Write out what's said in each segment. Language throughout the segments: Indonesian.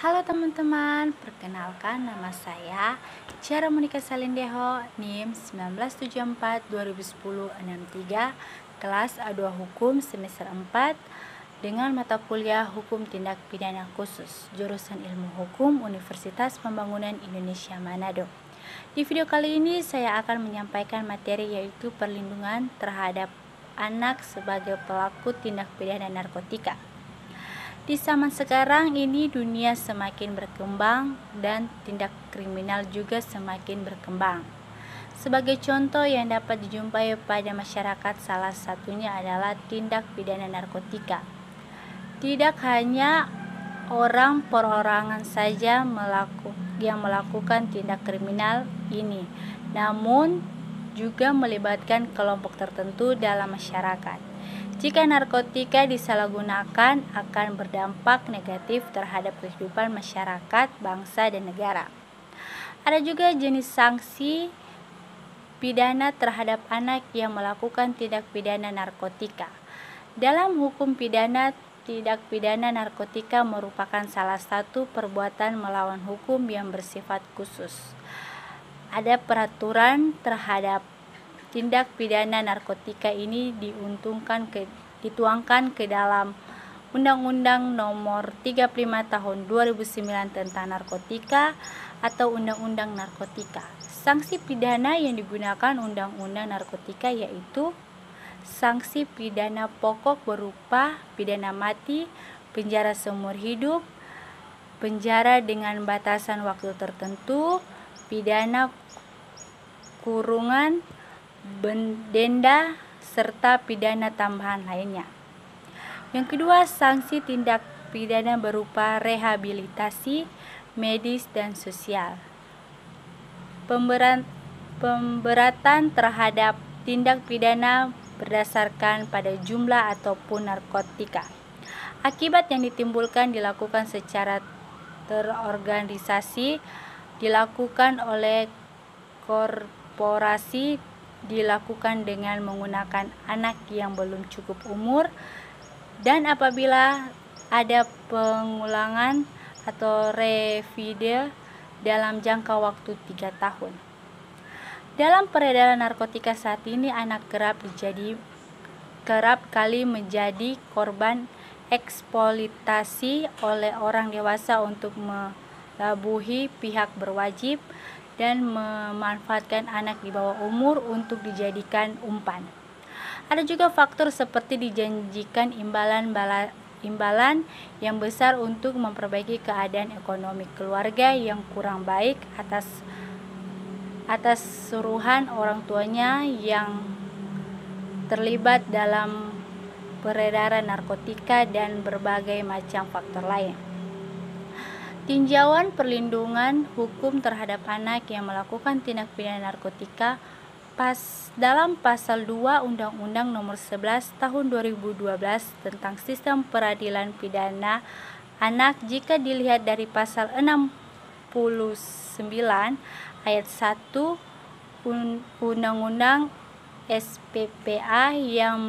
Halo teman-teman, perkenalkan nama saya Ciara Monika Salindeho, NIM 1974-2010-63, kelas A2 Hukum semester 4 dengan mata kuliah Hukum Tindak Pidana Khusus, jurusan Ilmu Hukum Universitas Pembangunan Indonesia Manado. Di video kali ini saya akan menyampaikan materi yaitu perlindungan terhadap anak sebagai pelaku tindak pidana narkotika. Di zaman sekarang ini dunia semakin berkembang dan tindak kriminal juga semakin berkembang. Sebagai contoh yang dapat dijumpai pada masyarakat salah satunya adalah tindak pidana narkotika. Tidak hanya orang perorangan saja yang melakukan tindak kriminal ini, namun juga melibatkan kelompok tertentu dalam masyarakat. Jika narkotika disalahgunakan akan berdampak negatif terhadap kehidupan masyarakat, bangsa, dan negara. Ada juga jenis sanksi pidana terhadap anak yang melakukan tindak pidana narkotika. Dalam hukum pidana, tindak pidana narkotika merupakan salah satu perbuatan melawan hukum yang bersifat khusus. Ada peraturan terhadap tindak pidana narkotika ini dituangkan ke dalam Undang-Undang Nomor 35 Tahun 2009 tentang narkotika atau Undang-Undang Narkotika. Sanksi pidana yang digunakan Undang-Undang Narkotika yaitu sanksi pidana pokok berupa pidana mati, penjara seumur hidup, penjara dengan batasan waktu tertentu, pidana kurungan, denda, serta pidana tambahan lainnya. Yang kedua, sanksi tindak pidana berupa rehabilitasi medis dan sosial. Pemberatan terhadap tindak pidana berdasarkan pada jumlah ataupun narkotika. Akibat yang ditimbulkan dilakukan secara terorganisasi, dilakukan oleh korporasi, dilakukan dengan menggunakan anak yang belum cukup umur, dan apabila ada pengulangan atau revide dalam jangka waktu 3 tahun. Dalam peredaran narkotika saat ini, anak kerap kali menjadi korban eksploitasi oleh orang dewasa untuk melabuhi pihak berwajib dan memanfaatkan anak di bawah umur untuk dijadikan umpan. Ada juga faktor seperti dijanjikan imbalan yang besar untuk memperbaiki keadaan ekonomi keluarga yang kurang baik atas suruhan orang tuanya yang terlibat dalam peredaran narkotika dan berbagai macam faktor lain. Tinjauan perlindungan hukum terhadap anak yang melakukan tindak pidana narkotika dalam pasal 2 Undang-Undang Nomor 11 Tahun 2012 tentang Sistem Peradilan Pidana Anak jika dilihat dari pasal 69 ayat 1 Undang-Undang SPPA yang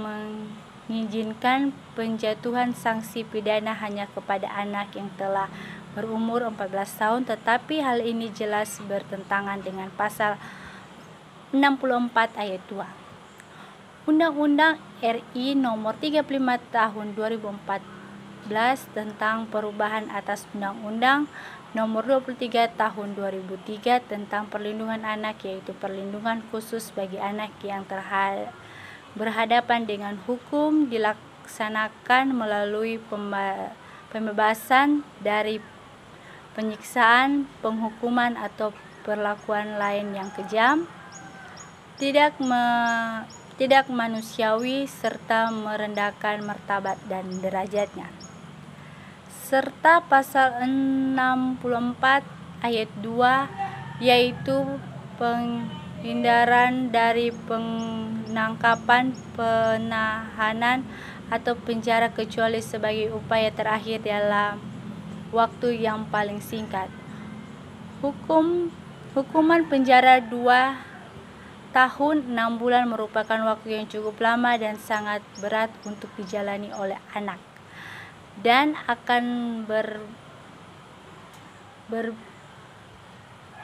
mengizinkan penjatuhan sanksi pidana hanya kepada anak yang telah berumur 14 tahun, tetapi hal ini jelas bertentangan dengan pasal 64 ayat 2. Undang-Undang RI Nomor 35 Tahun 2014 tentang perubahan atas Undang-Undang Nomor 23 Tahun 2003 tentang perlindungan anak, yaitu perlindungan khusus bagi anak yang berhadapan dengan hukum, dilaksanakan melalui pembebasan dari penyiksaan, penghukuman atau perlakuan lain yang kejam, tidak manusiawi, serta merendahkan martabat dan derajatnya. Serta pasal 64 ayat 2 yaitu penghindaran dari penangkapan, penahanan, atau penjara kecuali sebagai upaya terakhir dalam waktu yang paling singkat. Hukuman penjara 2 tahun 6 bulan merupakan waktu yang cukup lama dan sangat berat untuk dijalani oleh anak, dan akan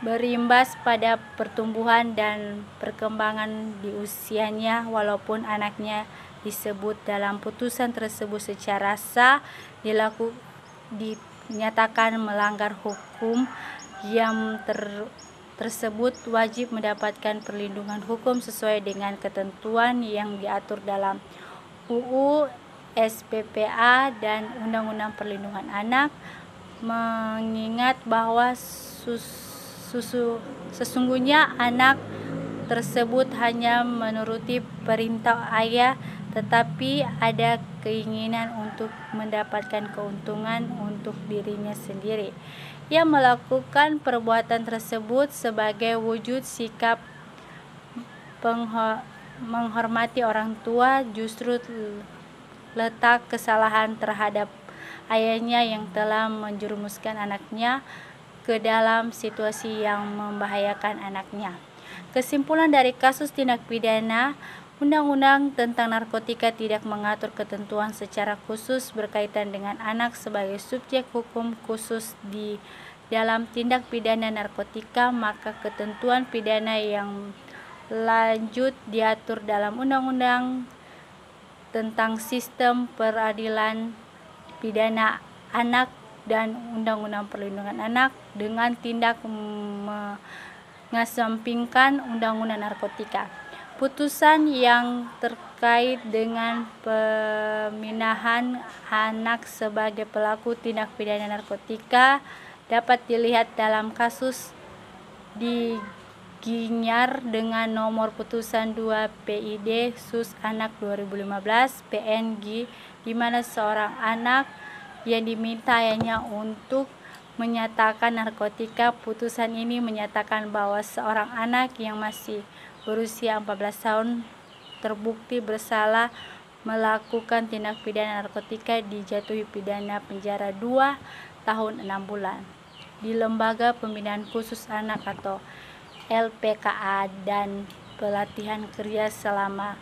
berimbas pada pertumbuhan dan perkembangan di usianya. Walaupun anaknya disebut dalam putusan tersebut secara sah dinyatakan melanggar hukum, yang tersebut wajib mendapatkan perlindungan hukum sesuai dengan ketentuan yang diatur dalam UU SPPA dan Undang-Undang Perlindungan Anak, mengingat bahwa sesungguhnya anak tersebut hanya menuruti perintah ayah, tetapi ada keinginan untuk mendapatkan keuntungan untuk dirinya sendiri. Ia melakukan perbuatan tersebut sebagai wujud sikap menghormati orang tua. Justru letak kesalahan terhadap ayahnya yang telah menjerumuskan anaknya ke dalam situasi yang membahayakan anaknya. Kesimpulan dari kasus tindak pidana, Undang-Undang tentang Narkotika tidak mengatur ketentuan secara khusus berkaitan dengan anak sebagai subjek hukum khusus di dalam tindak pidana narkotika, maka ketentuan pidana yang lanjut diatur dalam Undang-Undang tentang Sistem Peradilan Pidana Anak dan Undang-Undang Perlindungan Anak dengan tindak mengesampingkan Undang-Undang Narkotika. Putusan yang terkait dengan peminahan anak sebagai pelaku tindak pidana narkotika dapat dilihat dalam kasus di Ginyar dengan nomor putusan 2 PID Sus Anak 2015 PNG, di mana seorang anak yang diminta ayahnya untuk menyatakan narkotika. Putusan ini menyatakan bahwa seorang anak yang masih berusia 14 tahun terbukti bersalah melakukan tindak pidana narkotika dijatuhi pidana penjara 2 tahun 6 bulan di Lembaga Pembinaan Khusus Anak atau LPKA dan pelatihan kerja selama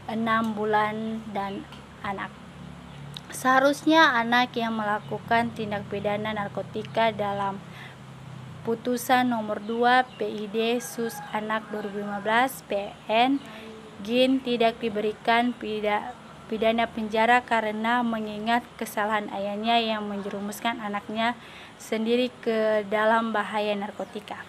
6 bulan dan anak. Seharusnya anak yang melakukan tindak pidana narkotika dalam putusan nomor 2 PID Sus Anak 2015 PN GIN tidak diberikan pidana penjara karena mengingat kesalahan ayahnya yang menjerumuskan anaknya sendiri ke dalam bahaya narkotika.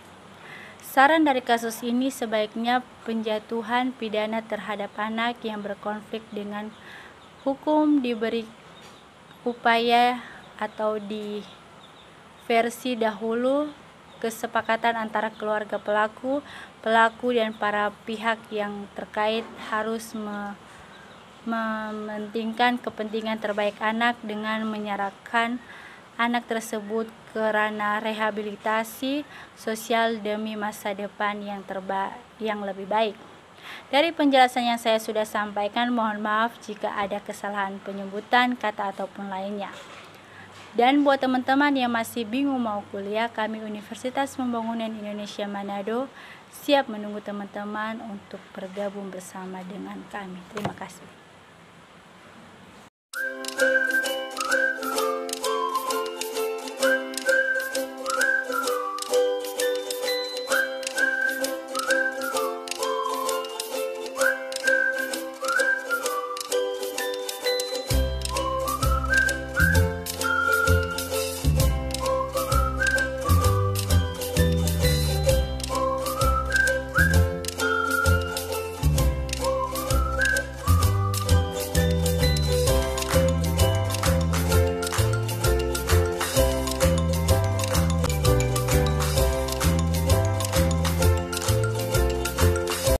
Saran dari kasus ini, sebaiknya penjatuhan pidana terhadap anak yang berkonflik dengan hukum diberi upaya atau di versi dahulu kesepakatan antara keluarga pelaku dan para pihak yang terkait harus mementingkan kepentingan terbaik anak dengan menyerahkan anak tersebut ke ranah rehabilitasi sosial demi masa depan yang lebih baik. Dari penjelasan yang saya sudah sampaikan, mohon maaf jika ada kesalahan penyebutan kata ataupun lainnya. Dan buat teman-teman yang masih bingung mau kuliah, kami Universitas Pembangunan Indonesia Manado siap menunggu teman-teman untuk bergabung bersama dengan kami. Terima kasih.